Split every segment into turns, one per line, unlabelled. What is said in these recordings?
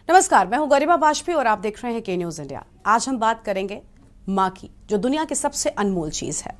नमस्कार, मैं हूं गरिमा वाजपेयी और आप देख रहे हैं के न्यूज इंडिया। आज हम बात करेंगे मां की, जो दुनिया की सबसे अनमोल चीज है।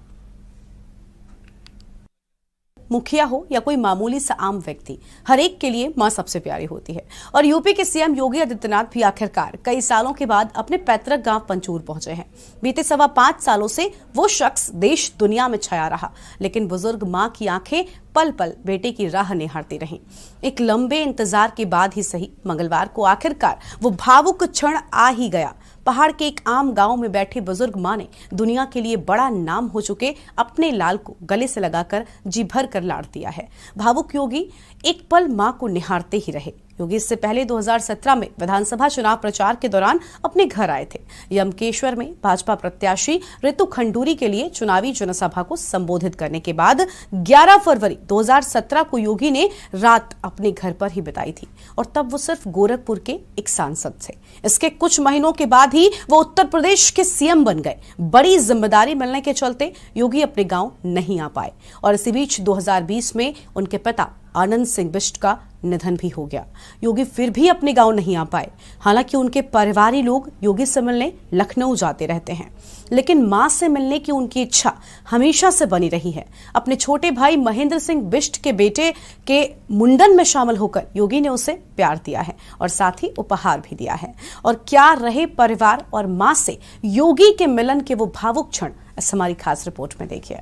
मुखिया हो या कोई मामूली सा आम व्यक्ति, हर एक के लिए मां सबसे प्यारी होती है। और यूपी के सीएम योगी आदित्यनाथ भी आखिरकार कई सालों के बाद अपने पैतृक गांव पंचूर पहुंचे हैं। बीते 5.25 सालों से वो शख्स देश दुनिया में छाया रहा, लेकिन बुजुर्ग मां की आंखें पल पल बेटे की राह निहारती रहीं। एक लंबे इंतजार के बाद ही सही, मंगलवार को आखिरकार वो भावुक क्षण आ ही गया। पहाड़ के एक आम गांव में बैठी बुजुर्ग मां ने दुनिया के लिए बड़ा नाम हो चुके अपने लाल को गले से लगाकर जी भर कर लाड़ दिया है। भावुक योगी एक पल मां को निहारते ही रहे। योगी इससे पहले 2017 में विधानसभा चुनाव प्रचार के दौरान अपने घर आए थे। यमकेश्वर में भाजपा प्रत्याशी रितु खंडूरी के लिए चुनावी जनसभा को संबोधित करने के बाद 11 फरवरी 2017 को योगी ने रात अपने घर पर ही बिताई थी, और तब वो सिर्फ गोरखपुर के एक सांसद थे। इसके कुछ महीनों के बाद ही वो उत्तर प्रदेश के सीएम बन गए। बड़ी जिम्मेदारी मिलने के चलते योगी अपने गांव नहीं आ पाए, और इसी बीच 2020 में उनके पिता आनंद सिंह बिष्ट का निधन भी हो गया। योगी फिर भी अपने गांव नहीं आ पाए। हालांकि उनके परिवारी लोग योगी से मिलने लखनऊ जाते रहते हैं, लेकिन मां से मिलने की उनकी इच्छा हमेशा से बनी रही है। अपने छोटे भाई महेंद्र सिंह बिष्ट के बेटे के मुंडन में शामिल होकर योगी ने उसे प्यार दिया है और साथ ही उपहार भी दिया है। और क्या रहे परिवार और मां से योगी के मिलन के वो भावुक क्षण, इस हमारी खास रिपोर्ट में देखिए।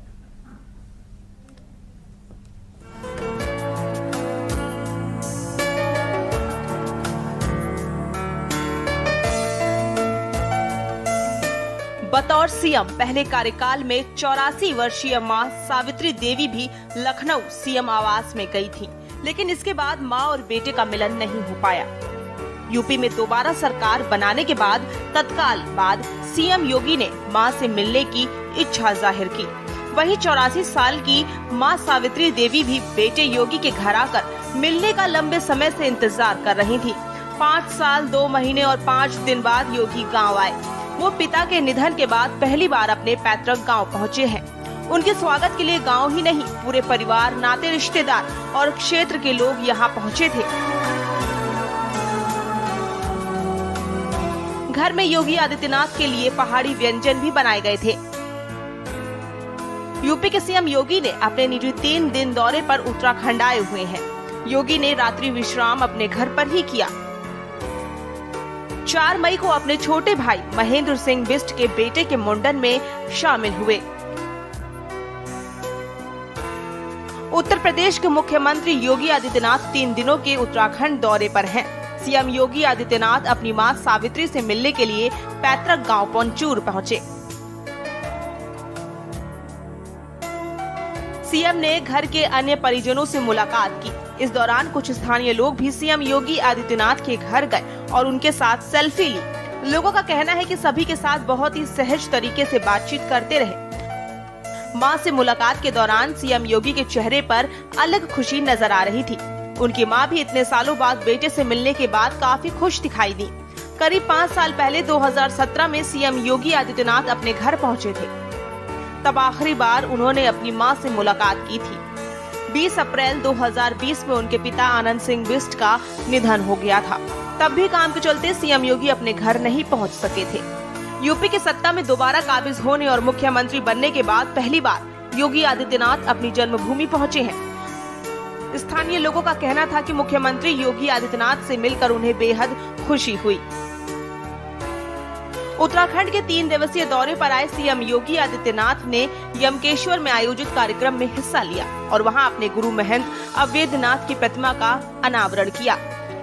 बतौर सीएम पहले कार्यकाल में 84 वर्षीय मां सावित्री देवी भी लखनऊ सीएम आवास में गई थी, लेकिन इसके बाद मां और बेटे का मिलन नहीं हो पाया। यूपी में दोबारा सरकार बनाने के बाद तत्काल बाद सीएम योगी ने मां से मिलने की इच्छा जाहिर की। वहीं 84 साल की मां सावित्री देवी भी बेटे योगी के घर आकर मिलने का लंबे समय से इंतजार कर रही थी। 5 साल 2 महीने और 5 दिन बाद योगी गाँव आए। वो पिता के निधन के बाद पहली बार अपने पैतृक गांव पहुंचे हैं। उनके स्वागत के लिए गांव ही नहीं, पूरे परिवार, नाते रिश्तेदार और क्षेत्र के लोग यहां पहुंचे थे। घर में योगी आदित्यनाथ के लिए पहाड़ी व्यंजन भी बनाए गए थे। यूपी के सीएम योगी ने अपने निजी 3 दिन दौरे पर उत्तराखंड आए हुए हैं। योगी ने रात्रि विश्राम अपने घर पर ही किया। 4 मई को अपने छोटे भाई महेंद्र सिंह बिष्ट के बेटे के मुंडन में शामिल हुए। उत्तर प्रदेश के मुख्यमंत्री योगी आदित्यनाथ 3 दिनों के उत्तराखंड दौरे पर हैं। सीएम योगी आदित्यनाथ अपनी मां सावित्री से मिलने के लिए पैतृक गांव पंचूर पहुंचे। सीएम ने घर के अन्य परिजनों से मुलाकात की। इस दौरान कुछ स्थानीय लोग भी सीएम योगी आदित्यनाथ के घर गए और उनके साथ सेल्फी ली। लोगों का कहना है कि सभी के साथ बहुत ही सहज तरीके से बातचीत करते रहे। मां से मुलाकात के दौरान सीएम योगी के चेहरे पर अलग खुशी नजर आ रही थी। उनकी मां भी इतने सालों बाद बेटे से मिलने के बाद काफी खुश दिखाई दी। करीब 5 साल पहले 2017 में सीएम योगी आदित्यनाथ अपने घर पहुंचे थे। तब आखिरी बार उन्होंने अपनी मां से मुलाकात की थी। 20 अप्रैल 2020 में उनके पिता आनंद सिंह बिष्ट का निधन हो गया था। तब भी काम के चलते सीएम योगी अपने घर नहीं पहुंच सके थे। यूपी की सत्ता में दोबारा काबिज होने और मुख्यमंत्री बनने के बाद पहली बार योगी आदित्यनाथ अपनी जन्मभूमि पहुंचे हैं। स्थानीय लोगों का कहना था कि मुख्यमंत्री योगी आदित्यनाथ से मिलकर उन्हें बेहद खुशी हुई। उत्तराखंड के 3 दिवसीय दौरे पर आए सीएम योगी आदित्यनाथ ने यमकेश्वर में आयोजित कार्यक्रम में हिस्सा लिया और वहां अपने गुरु महंत अवैधनाथ की प्रतिमा का अनावरण किया।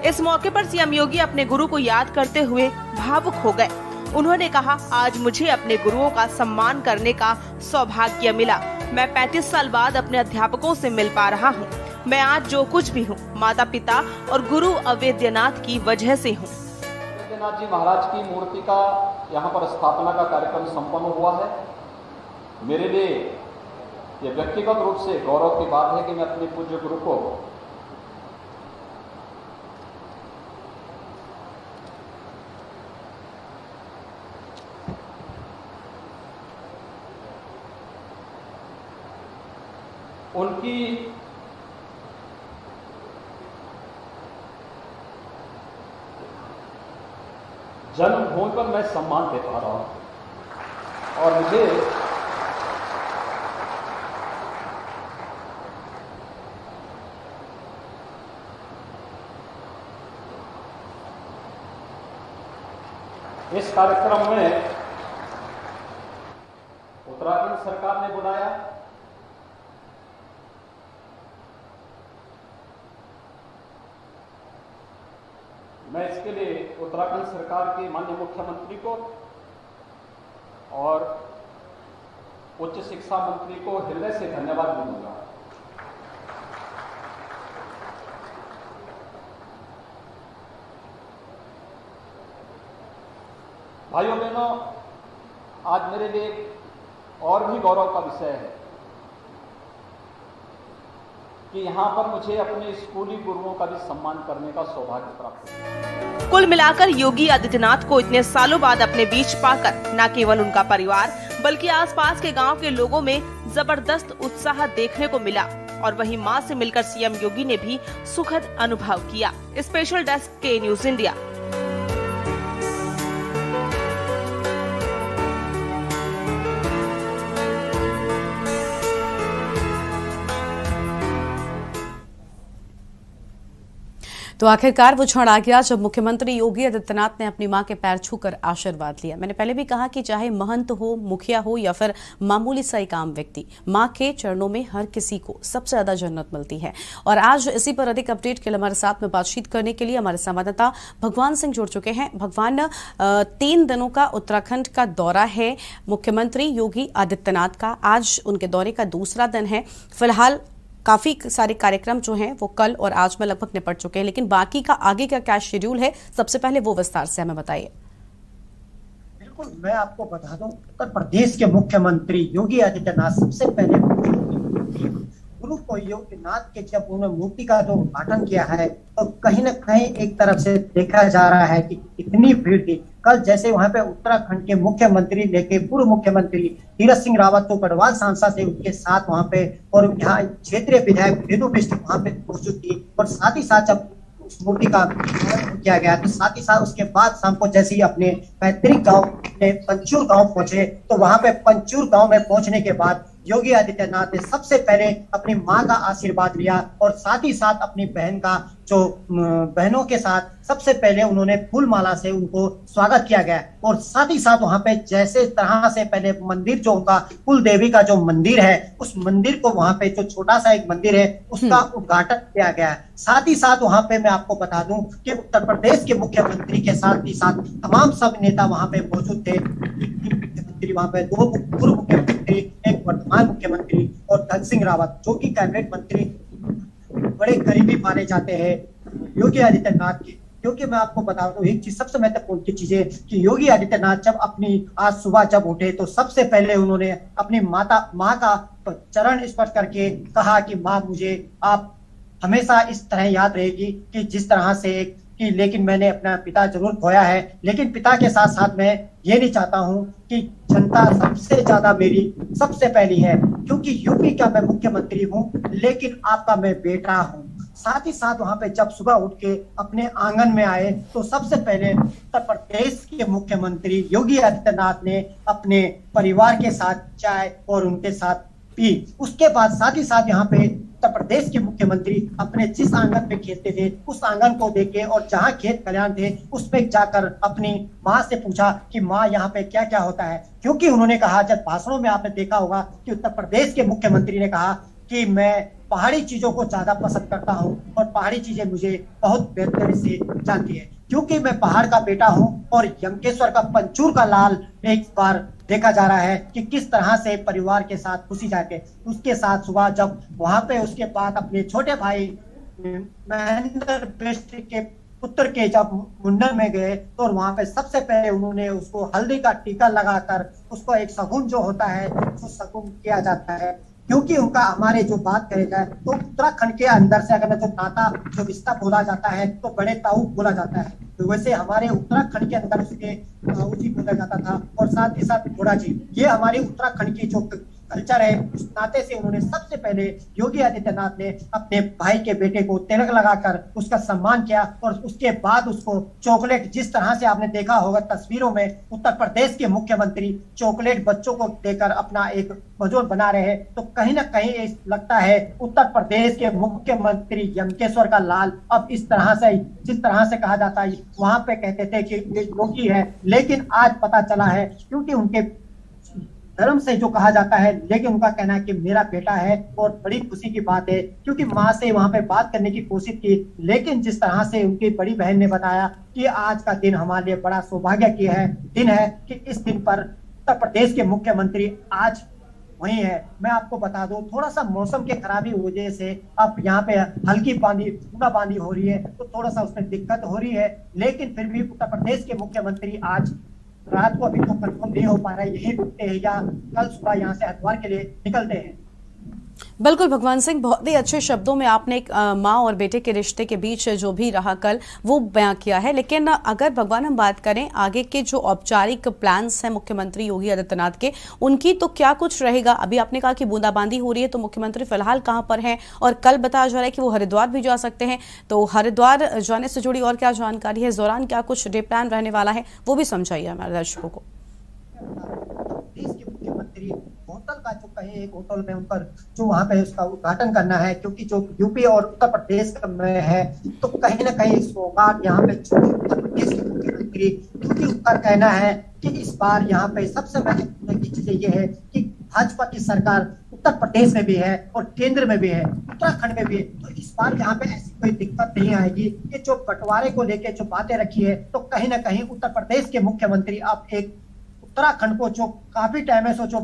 इस मौके पर सीएम योगी अपने गुरु को याद करते हुए भावुक हो गए। उन्होंने कहा, आज मुझे अपने गुरुओं का सम्मान करने का सौभाग्य मिला। मैं 35 साल बाद अपने अध्यापकों से मिल पा रहा हूँ। मैं आज जो कुछ भी हूँ, माता पिता और गुरु अवैधनाथ की वजह से हूँ।
अवैधनाथ जी महाराज की मूर्ति का यहाँ पर स्थापना का कार्यक्रम संपन्न हुआ है। मेरे लिए ये व्यक्तिगत रूप से गौरव की बात है कि मैं अपने पूज्य गुरु को उनकी जन्मभूमि पर मैं सम्मान दे पा रहा हूं। और मुझे इस कार्यक्रम में उत्तराखंड सरकार ने बुलाया, मैं इसके लिए उत्तराखंड सरकार के माननीय मुख्यमंत्री को और उच्च शिक्षा मंत्री को हृदय से धन्यवाद दूंगा। भाइयों बहनों, आज मेरे लिए और भी गौरव का विषय है कि यहाँ पर मुझे अपने स्कूली गुरुओं का भी सम्मान करने का सौभाग्य प्राप्त हुआ।
कुल मिलाकर योगी आदित्यनाथ को इतने सालों बाद अपने बीच पाकर न केवल उनका परिवार बल्कि आसपास के गांव के लोगों में जबरदस्त उत्साह देखने को मिला और वहीं मां से मिलकर सीएम योगी ने भी सुखद अनुभव किया। स्पेशल डेस्क के न्यूज इंडिया।
तो आखिरकार वो क्षण आ गया जब मुख्यमंत्री योगी आदित्यनाथ ने अपनी मां के पैर छूकर आशीर्वाद लिया। मैंने पहले भी कहा कि चाहे महंत हो, मुखिया हो या फिर मामूली सा एक आम व्यक्ति, मां के चरणों में हर किसी को सबसे ज्यादा जन्नत मिलती है। और आज इसी पर अधिक अपडेट के लिए हमारे साथ में बातचीत करने के लिए हमारे संवाददाता भगवान सिंह जुड़ चुके हैं। भगवान, 3 दिनों का उत्तराखंड का दौरा है मुख्यमंत्री योगी आदित्यनाथ का, आज उनके दौरे का दूसरा दिन है। फिलहाल काफी सारे कार्यक्रम जो हैं वो कल और आज में लगभग निपट चुके हैं, लेकिन बाकी का आगे का क्या शेड्यूल है, सबसे पहले वो विस्तार से हमें बताइए।
बिल्कुल, मैं आपको बता दूं, उत्तर प्रदेश के मुख्यमंत्री योगी आदित्यनाथ सबसे पहले गुरु योगीनाथ के जब उन्होंने मूर्ति का जो उद्घाटन किया है तो कहीं न कहीं एक तरफ से देखा जा रहा है कि इतनी भीड़ थी। कल जैसे वहां पे उत्तराखंड के मुख्यमंत्री लेके पूर्व मुख्यमंत्री तीरथ सिंह रावत तो गढ़वाल सांसद थे, उनके साथ वहां पे और यहाँ क्षेत्रीय विधायक रेणु बिष्ट वहां पे मौजूद थी। और साथ ही साथ जब उस मूर्ति का किया गया तो साथ ही साथ उसके बाद शाम को जैसे ही अपने पैतृक गांव पंचूर गांव पहुंचे तो वहां पे पंचूर गांव में पहुंचने के बाद योगी आदित्यनाथ ने सबसे पहले अपनी मां का आशीर्वाद लिया और साथ ही साथ अपनी बहन का जो बहनों के साथ सबसे पहले उन्होंने फूल माला से उनको स्वागत किया गया। और साथ ही साथ वहां पे जैसे तरह से पहले मंदिर जो उनका कुल देवी का जो मंदिर है उस मंदिर को वहां पे जो छोटा सा एक मंदिर है उसका उद्घाटन किया गया। साथ ही साथ वहां पे मैं आपको बता दूं कि उत्तर प्रदेश के मुख्यमंत्री के साथ ही साथ तमाम सब नेता वहां पे मौजूद थे। मुख्यमंत्री वहां पे 2 पूर्व मुख्यमंत्री, एक वर्तमान मुख्यमंत्री और धन सिंह रावत जो की कैबिनेट मंत्री बड़े करीबी माने जाते हैं योगी आदित्यनाथ के। क्योंकि मैं आपको बता दूं एक चीज सबसे महत्वपूर्ण की चीज है कि योगी आदित्यनाथ जब अपनी आज सुबह जब उठे तो सबसे पहले उन्होंने अपनी मां का चरण स्पर्श करके कहा कि मां मुझे आप हमेशा इस तरह याद रहेगी कि जिस तरह से कि लेकिन मैंने अपना पिता जरूर खोया है, लेकिन पिता के साथ साथ मैं ये नहीं चाहता हूं कि जनता सबसे ज्यादा मेरी सबसे पहली है, क्योंकि यूपी का मैं मुख्यमंत्री हूं लेकिन आपका मैं बेटा हूं। साथ ही साथ वहां पे जब सुबह उठ के अपने आंगन में आए तो सबसे पहले उत्तर प्रदेश के मुख्यमंत्री योगी आदित्यनाथ ने अपने परिवार के साथ चाय और उनके साथ पी। उसके बाद साथ ही साथ यहाँ पे उत्तर प्रदेश के मुख्यमंत्री अपने जिस आंगन में खेलते थे उस आंगन को देखे और जहाँ खेत खलिहान थे उस पे जाकर अपनी माँ से पूछा कि माँ यहाँ पे क्या क्या होता है। क्योंकि उन्होंने कहा, जब भाषणों में आपने देखा होगा कि उत्तर प्रदेश के मुख्यमंत्री ने कहा कि मैं पहाड़ी चीजों को ज्यादा पसंद करता हूँ और पहाड़ी चीजें मुझे बहुत बेहतरी से जानती है, क्योंकि मैं पहाड़ का बेटा हूँ और यमकेश्वर का पंचूर का लाल एक बार देखा जा रहा है कि किस तरह से परिवार के साथ खुशी जाके उसके साथ सुबह जब वहां पे उसके बाद अपने छोटे भाई महेंद्र बिष्ट के पुत्र के जब मुंडन में गए तो वहां पे सबसे पहले उन्होंने उसको हल्दी का टीका लगाकर उसको एक शगुन जो होता है वो शगुन किया जाता है। क्योंकि उनका हमारे जो बात करे जाए तो उत्तराखंड के अंदर से अगर जो नाता जो रिश्ता बोला जाता है तो बड़े ताऊ बोला जाता है, तो वैसे हमारे उत्तराखंड के अंदर उसके ताऊ जी बोला जाता था और साथ ही साथ घोड़ा जी। ये हमारे उत्तराखंड की जो कल्चर है, उस नाते से उन्होंने सबसे पहले योगी आदित्यनाथ ने अपने भाई के बेटे को तिलक लगाकर उसका सम्मान किया और उसके बाद उसको चॉकलेट, जिस तरह से आपने देखा होगा तस्वीरों में, उत्तर प्रदेश के मुख्यमंत्री चॉकलेट बच्चों को देकर अपना एक वजूद बना रहे हैं। तो कहीं ना कहीं लगता है उत्तर प्रदेश के मुख्यमंत्री यमकेश्वर का लाल अब इस तरह से, जिस तरह से कहा जाता है, वहां पे कहते थे कि ये योगी है, लेकिन आज पता चला है क्योंकि उनके धर्म से जो कहा जाता है, लेकिन उनका कहना है कि मेरा बेटा है। और बड़ी खुशी की बात है क्योंकि माँ से वहां पे बात करने की कोशिश की, लेकिन जिस तरह से उनकी बड़ी बहन ने बताया कि आज का दिन हमारे लिए बड़ा सौभाग्य की है दिन है कि इस दिन पर उत्तर प्रदेश के मुख्यमंत्री आज वही है। मैं आपको बता दूं, थोड़ा सा मौसम के खराबी की वजह से अब यहाँ पे हल्की बूंदाबांदी हो रही है, तो थोड़ा सा उसमें दिक्कत हो रही है, लेकिन फिर भी उत्तर प्रदेश के मुख्यमंत्री आज रात को अभी तो कंफर्म नहीं हो पा रहा है, यही रुकते हैं या कल सुबह यहाँ से हरिद्वार के लिए निकलते हैं।
बिल्कुल भगवान सिंह, बहुत ही अच्छे शब्दों में आपने एक माँ और बेटे के रिश्ते के बीच जो भी रहा कल वो बयां किया है। लेकिन अगर भगवान हम बात करें आगे के जो औपचारिक प्लान्स हैं मुख्यमंत्री योगी आदित्यनाथ के, उनकी तो क्या कुछ रहेगा? अभी आपने कहा कि बूंदाबांदी हो रही है, तो मुख्यमंत्री फिलहाल कहाँ पर हैं? और कल बताया जा रहा है कि वो हरिद्वार भी जा सकते हैं, तो हरिद्वार जाने से जुड़ी और क्या जानकारी है? इस दौरान क्या कुछ डे प्लान रहने वाला है, वो भी समझाइए हमारे दर्शकों को।
देश के मुख्यमंत्री होटल का जो कहे, एक होटल में उनका जो वहां पे उसका उद्घाटन करना है, क्योंकि जो यूपी और उत्तर प्रदेश में है, तो कहीं ना कहीं सौगात यहाँ पे उत्तर प्रदेश के मुख्यमंत्री, क्योंकि उनका कहना है कि इस बार यहाँ पे सबसे महत्वपूर्ण की चीज ये है कि भाजपा की सरकार उत्तर प्रदेश में भी है और केंद्र में भी है, उत्तराखंड में भी है, तो इस बार यहाँ पे ऐसी कोई दिक्कत नहीं आएगी। ये जो बंटवारे को लेके जो बातें रखी है, तो कहीं ना कहीं उत्तर प्रदेश के मुख्यमंत्री अब एक उत्तराखंड को जो काफी टाइम से जो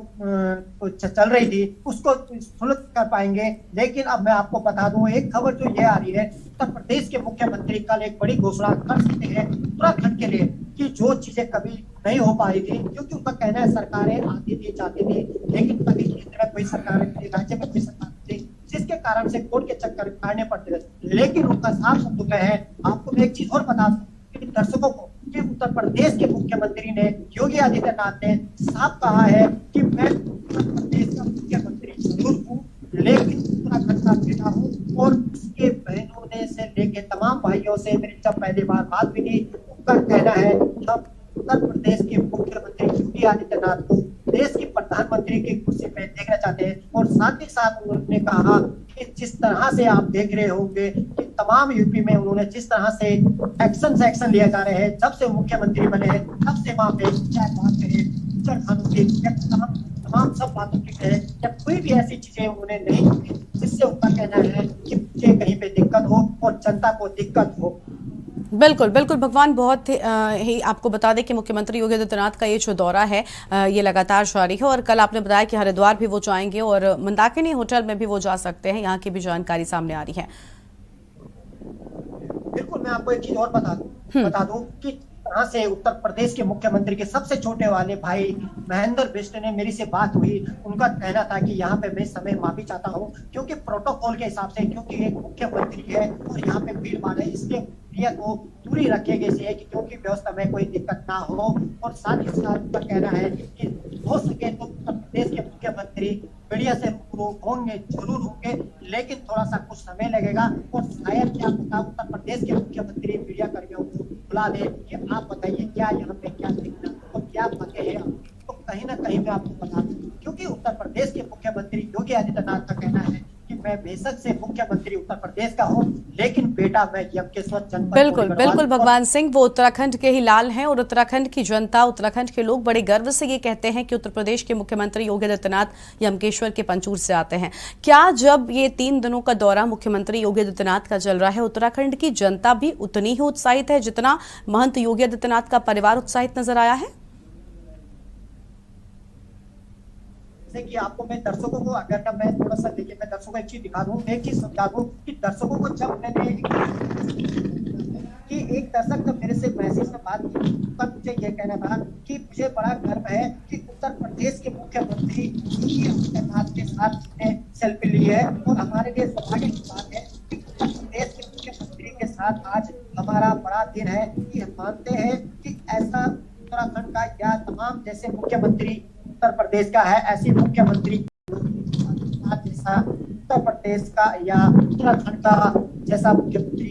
चल रही थी उसको सुलझ कर पाएंगे। लेकिन अब मैं आपको बता दूं, एक खबर जो ये आ रही है, उत्तर प्रदेश के मुख्यमंत्री कल एक बड़ी घोषणा कर सकते हैं उत्तराखंड के लिए कि जो चीजें कभी नहीं हो पाई थी, क्योंकि उनका कहना है सरकारें आती थी जाती थी, लेकिन कभी केंद्र में कोई सरकार नहीं, राज्य में कोई सरकार नहीं, जिसके कारण से कोर्ट के चक्कर काटने पड़ते थे। लेकिन उनका साफ शब्दों में है, आपको मैं एक चीज और बता दूं कि दर्शकों को, कि उत्तर प्रदेश के मुख्यमंत्री ने, योगी आदित्यनाथ ने साफ कहा है कि मैं उत्तर प्रदेश का मुख्यमंत्री जरूर हूँ, लेकिन उत्तराखंड का बेटा हूँ। और उसके बहनों ने से लेके तमाम भाइयों से मेरी जब पहली बार बात हुई थी, उनका कहना है कि हम उत्तर प्रदेश के मुख्यमंत्री योगी आदित्यनाथ को देश के प्रधानमंत्री की कुर्सी पे देखना चाहते हैं। और साथ ही साथ उन्होंने कहा कि जिस तरह से आप देख रहे होंगे कि तमाम यूपी में उन्होंने जिस तरह से एक्शन लिया जा रहे हैं, जब से मुख्यमंत्री बने हैं तब से वहां पे चाहे बात करें तमाम सब बातों की करें, जब कोई भी ऐसी चीजें उन्होंने नहीं की जिससे उनका कहना है कि मुझे कहीं पे दिक्कत हो और जनता को दिक्कत हो।
बिल्कुल बिल्कुल भगवान, बहुत ही आपको बता दें कि मुख्यमंत्री योगी आदित्यनाथ का ये जो दौरा है ये लगातार जारी है, और कल आपने बताया कि हरिद्वार भी वो जाएंगे और मंदाकिनी होटल में भी वो जा सकते हैं, यहाँ की भी जानकारी सामने आ रही है।
बिल्कुल, मैं आपको एक चीज और बता दूं कि तरह से उत्तर प्रदेश के मुख्यमंत्री के सबसे छोटे वाले भाई महेंद्र बिष्ट ने मेरी से बात हुई। उनका कहना था कि यहाँ पे मैं समय माफी चाहता हूँ, क्योंकि प्रोटोकॉल के हिसाब से, क्योंकि एक मुख्यमंत्री है और यहाँ पे भीड़ भाड़ है, इसलिए मीडिया को दूरी रखे गए है कि क्योंकि व्यवस्था में कोई दिक्कत ना हो। और साथ ही साथ उनका कहना है कि हो सके तो उत्तर प्रदेश के मुख्यमंत्री मीडिया से होंगे, जरूर होंगे, लेकिन थोड़ा सा कुछ समय लगेगा। और शायद क्या पता उत्तर प्रदेश के मुख्यमंत्री मीडिया कर्मियों को बुला दे कि आप बताइए क्या यहाँ पे क्या देखना और क्या बातें हैं। तो कहीं ना कहीं मैं आपको बता दूं, क्योंकि उत्तर प्रदेश के मुख्यमंत्री योगी आदित्यनाथ का कहना है कि मैं बेशक से मुख्यमंत्री उत्तर प्रदेश का हूँ, लेकिन बेटा मैं यमकेश्वर जनपद।
बिल्कुल बिल्कुल भगवान सिंह, वो उत्तराखंड के ही लाल हैं और उत्तराखंड की जनता, उत्तराखंड के लोग बड़े गर्व से ये कहते हैं कि उत्तर प्रदेश के मुख्यमंत्री योगी आदित्यनाथ यमकेश्वर के पंचूर से आते हैं। क्या जब ये 3 दिनों का दौरा मुख्यमंत्री योगी आदित्यनाथ का चल रहा है, उत्तराखंड की जनता भी उतनी ही उत्साहित है जितना महंत योगी आदित्यनाथ का परिवार उत्साहित नजर आया है?
जैसे कि आपको मैं दर्शकों को, अगर ना मैं थोड़ा सा देखिए, मैं दर्शकों को एक चीज दिखा दूं, एक चीज समझा दूं कि दर्शकों को, जब मैंने कि एक दर्शक जब मेरे से मैसेज में बात की, तब मुझे यह कहना था कि मुझे बड़ा गर्व है कि उत्तर प्रदेश के मुख्यमंत्री योगी आदित्यनाथ के साथ ने सेल्फी ली है। और हमारे लिए सौभाग्य की बात है कि उत्तर प्रदेश के मुख्यमंत्री के साथ आज हमारा बड़ा दिन है। कि हम मानते हैं कि ऐसा उत्तराखंड का या तमाम जैसे मुख्यमंत्री उत्तर प्रदेश का है, ऐसी मुख्यमंत्री उत्तर प्रदेश का या उत्तराखंड का जैसा मुख्यमंत्री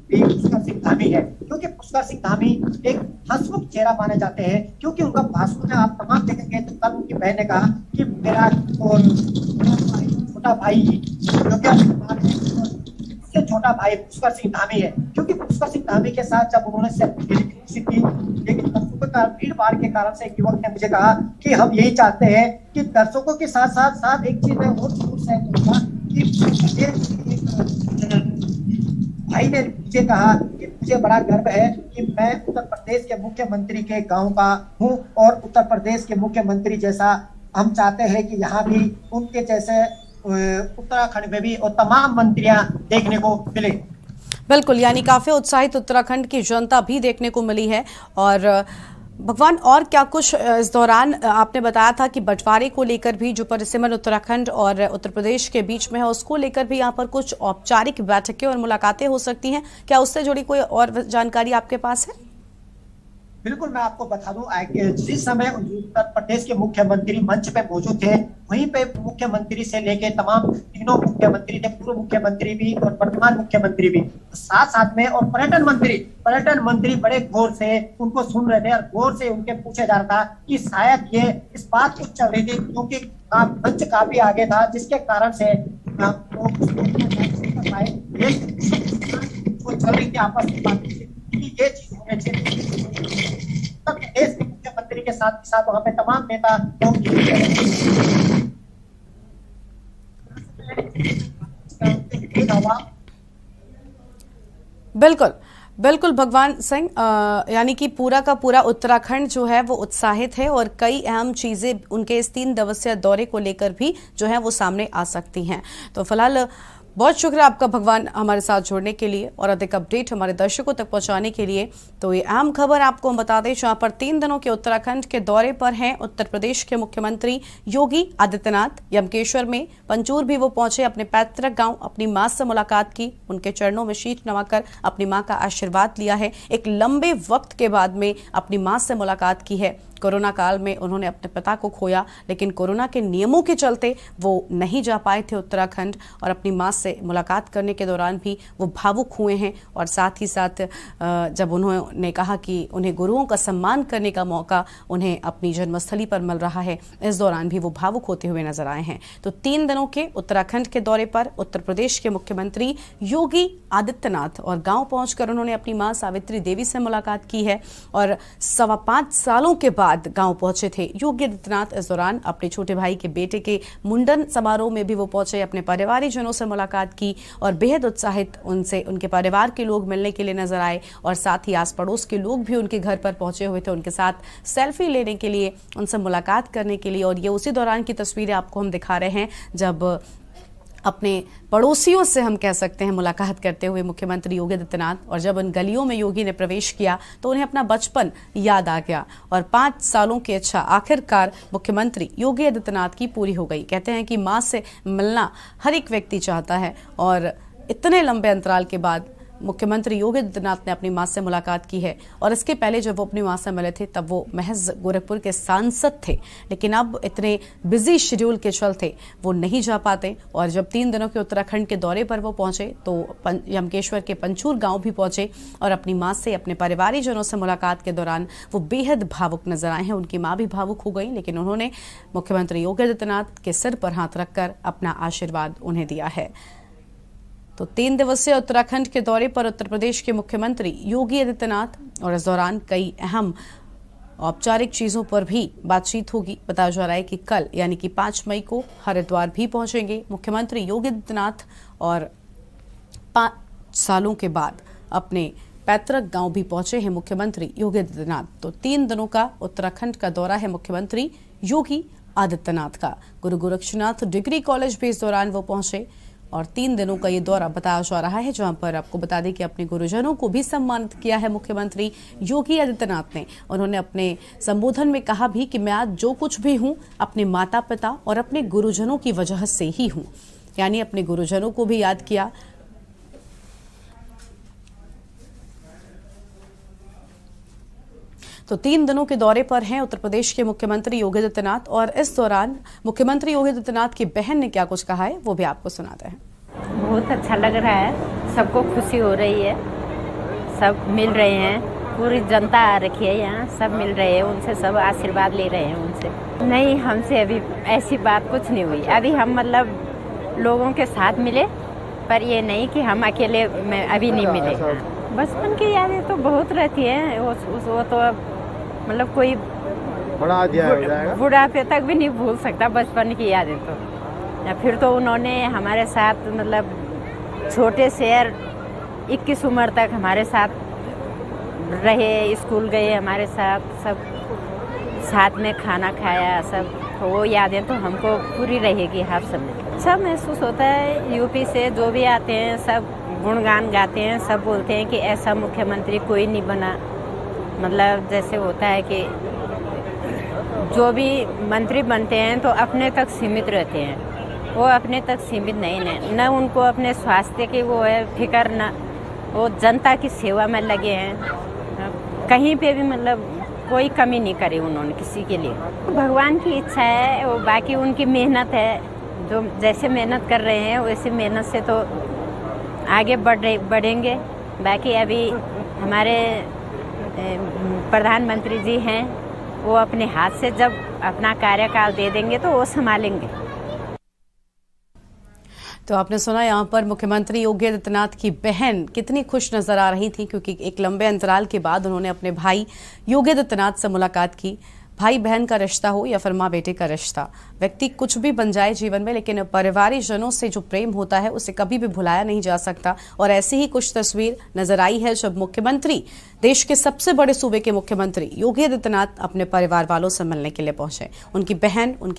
भी पुष्कर सिंह धामी है, क्योंकि पुष्कर सिंह धामी एक हंसमुख चेहरा माने जाते हैं। क्योंकि उनका भाषण में आप तमाम देखेंगे तो कल उनकी बहन ने कहा कि मेरा और छोटा भाई योगी आदित्यनाथ है, छोटा भाई पुष्कर सिंह धामी है। क्योंकि पुष्कर सिंह धामी के साथ जब उन्होंने सेल्फी की, लेकिन भीड़ भाड़ के कारण से एक युवक ने मुझे कहा कि हम यही चाहते हैं कि दर्शकों के साथ साथ एक चीज मैं और जरूर से कहूंगा कि भाई ने मुझे कहा कि मुझे बड़ा गर्व है कि मैं उत्तर प्रदेश के मुख्यमंत्री के गांव का हूं और उत्तर प्रदेश के मुख्यमंत्री जैसा हम चाहते हैं कि यहाँ भी उनके जैसे उत्तराखंड में भी और तमाम मंत्रियां देखने को मिले।
बिल्कुल, यानी काफी उत्साहित उत्तराखंड की जनता भी देखने को मिली है। और भगवान, और क्या कुछ इस दौरान आपने बताया था कि बंटवारे को लेकर भी जो परिसीमन उत्तराखंड और उत्तर प्रदेश के बीच में है उसको लेकर भी यहाँ पर कुछ औपचारिक बैठकें और मुलाकातें हो सकती हैं, क्या उससे जुड़ी कोई और जानकारी आपके पास है?
बिल्कुल, मैं आपको बता दूं, जिस समय उत्तर प्रदेश के मुख्यमंत्री मंच पे मौजूद थे, वहीं पे मुख्यमंत्री से लेके तमाम तीनों मुख्यमंत्री थे, पूर्व मुख्यमंत्री भी और वर्तमान मुख्यमंत्री भी, साथ साथ में और पर्यटन मंत्री बड़े गौर से उनको सुन रहे थे और गौर से उनके पूछा जा रहा था कि शायद ये इस बात कुछ चल रही थी क्योंकि मंच काफी आगे था, जिसके कारण से चल रही थी आपस में बात, ये चीज होनी चाहिए। प्रदेश के मुख्यमंत्री के साथ वहां पे तमाम नेता
बिल्कुल भगवान सिंह, यानी कि पूरा का पूरा उत्तराखंड जो है वो उत्साहित है और कई अहम चीजें उनके इस 3 दिवसीय दौरे को लेकर भी जो है वो सामने आ सकती हैं। तो फिलहाल बहुत शुक्रिया आपका भगवान हमारे साथ जुड़ने के लिए और अधिक अपडेट हमारे दर्शकों तक पहुंचाने के लिए। तो ये अहम खबर आपको हम बता दें, जहां पर 3 दिनों के उत्तराखंड के दौरे पर हैं उत्तर प्रदेश के मुख्यमंत्री योगी आदित्यनाथ। यमकेश्वर में पंचूर भी वो पहुंचे, अपने पैतृक गांव अपनी मां से मुलाकात की, उनके चरणों में शीश नवाकर अपनी मां का आशीर्वाद लिया है। एक लंबे वक्त के बाद में अपनी मां से मुलाकात की है। कोरोना काल में उन्होंने अपने पिता को खोया, लेकिन कोरोना के नियमों के चलते वो नहीं जा पाए थे उत्तराखंड, और अपनी मां से मुलाकात करने के दौरान भी वो भावुक हुए हैं। और साथ ही साथ जब उन्होंने कहा कि उन्हें गुरुओं का सम्मान करने का मौका उन्हें अपनी जन्मस्थली पर मिल रहा है, इस दौरान भी वो भावुक होते हुए नजर आए हैं। तो 3 दिनों के उत्तराखंड के दौरे पर उत्तर प्रदेश के मुख्यमंत्री योगी आदित्यनाथ और गांव पहुंचकर उन्होंने अपनी मां सावित्री देवी से मुलाकात की है। और 5.25 सालों के बाद गांव पहुंचे थे योगी आदित्यनाथ। इस दौरान अपने छोटे भाई के बेटे के मुंडन समारोह में भी वो पहुंचे, अपने परिवारजनों से मुलाकात की और बेहद उत्साहित उनसे उनके परिवार के लोग मिलने के लिए नजर आए। और साथ ही आस पड़ोस के लोग भी उनके घर पर पहुंचे हुए थे, उनके साथ सेल्फी लेने के लिए, उनसे मुलाकात करने के लिए। और ये उसी दौरान की तस्वीरें आपको हम दिखा रहे हैं जब अपने पड़ोसियों से हम कह सकते हैं मुलाकात करते हुए मुख्यमंत्री योगी आदित्यनाथ। और जब उन गलियों में योगी ने प्रवेश किया तो उन्हें अपना बचपन याद आ गया और 5 सालों की इच्छा आखिरकार मुख्यमंत्री योगी आदित्यनाथ की पूरी हो गई। कहते हैं कि मां से मिलना हर एक व्यक्ति चाहता है, और इतने लंबे अंतराल के बाद मुख्यमंत्री योगी आदित्यनाथ ने अपनी मां से मुलाकात की है। और इसके पहले जब वो अपनी मां से मिले थे तब वो महज गोरखपुर के सांसद थे, लेकिन अब इतने बिजी शेड्यूल के चलते वो नहीं जा पाते। और जब 3 दिनों के उत्तराखंड के दौरे पर वो पहुंचे तो यमकेश्वर के पंचूर गांव भी पहुंचे और अपनी मां से, अपने परिवारजनों से मुलाकात के दौरान वो बेहद भावुक नजर आए हैं। उनकी मां भी भावुक हो गई, लेकिन उन्होंने मुख्यमंत्री योगी आदित्यनाथ के सिर पर हाथ रखकर अपना आशीर्वाद उन्हें दिया है। तो 3 दिवसीय उत्तराखंड के दौरे पर उत्तर प्रदेश के मुख्यमंत्री योगी आदित्यनाथ, और इस दौरान कई अहम औपचारिक चीजों पर भी बातचीत होगी। बताया जा रहा है कि कल यानी कि 5 मई को हरिद्वार भी पहुंचेंगे मुख्यमंत्री योगी आदित्यनाथ, और 5 सालों के बाद अपने पैतृक गांव भी पहुंचे हैं मुख्यमंत्री योगी आदित्यनाथ। तो 3 दिनों का उत्तराखंड का दौरा है मुख्यमंत्री योगी आदित्यनाथ का। गुरु गोरक्षनाथ डिग्री कॉलेज भी इस दौरान वो पहुंचे और 3 दिनों का ये दौरा बताया जा रहा है, जहां पर आपको बता दें कि अपने गुरुजनों को भी सम्मानित किया है मुख्यमंत्री योगी आदित्यनाथ ने। उन्होंने अपने संबोधन में कहा भी कि मैं आज जो कुछ भी हूं अपने माता पिता और अपने गुरुजनों की वजह से ही हूं, यानी अपने गुरुजनों को भी याद किया। तो 3 दिनों के दौरे पर हैं उत्तर प्रदेश के मुख्यमंत्री योगी आदित्यनाथ, और इस दौरान मुख्यमंत्री योगी आदित्यनाथ की बहन ने क्या कुछ कहा है वो भी आपको सुनाते हैं।
बहुत अच्छा लग रहा है, सबको खुशी हो रही है, सब मिल रहे हैं, पूरी जनता आ रखी है यहाँ, सब मिल रहे हैं उनसे, सब आशीर्वाद ले रहे हैं उनसे। नहीं, हमसे अभी ऐसी बात कुछ नहीं हुई। अभी हम मतलब लोगों के साथ मिले, पर ये नहीं कि हम अकेले में अभी नहीं मिले। बचपन की यादें तो बहुत रहती है, वो तो अब मतलब कोई बुढ़ापे तक भी नहीं भूल सकता बचपन की यादें तो। या फिर तो उन्होंने हमारे साथ मतलब छोटे से 21 उम्र तक हमारे साथ रहे, स्कूल गए हमारे साथ, सब साथ में खाना खाया, सब तो वो यादें तो हमको पूरी रहेगी हर समय। अच्छा महसूस होता है, यूपी से जो भी आते हैं सब गुणगान गाते हैं, सब बोलते हैं कि ऐसा मुख्यमंत्री कोई नहीं बना। मतलब जैसे होता है कि जो भी मंत्री बनते हैं तो अपने तक सीमित रहते हैं, वो अपने तक सीमित नहीं है, न उनको अपने स्वास्थ्य की वो है फिक्र, न वो जनता की सेवा में लगे हैं। कहीं पे भी मतलब कोई कमी नहीं करी उन्होंने किसी के लिए। भगवान की इच्छा है, वो बाकी उनकी मेहनत है, जो जैसे मेहनत कर रहे हैं वैसे मेहनत से तो आगे बढ़ेंगे। बाकी अभी हमारे प्रधानमंत्री जी हैं, वो अपने हाथ से जब अपना कार्यकाल दे देंगे तो वो संभालेंगे।
तो आपने सुना यहाँ पर मुख्यमंत्री योगी आदित्यनाथ की बहन कितनी खुश नजर आ रही थी, क्योंकि एक लंबे अंतराल के बाद उन्होंने अपने भाई योगी आदित्यनाथ से मुलाकात की। भाई बहन का रिश्ता हो या फिर माँ बेटे का रिश्ता, व्यक्ति कुछ भी बन जाए जीवन में, लेकिन परिवारिक जनों से जो प्रेम होता है उसे कभी भी भुलाया नहीं जा सकता। और ऐसी ही कुछ तस्वीर नजर आई है जब मुख्यमंत्री, देश के सबसे बड़े सूबे के मुख्यमंत्री योगी आदित्यनाथ अपने परिवार वालों से मिलने के लिए पहुंचे। उनकी बहन, उनकी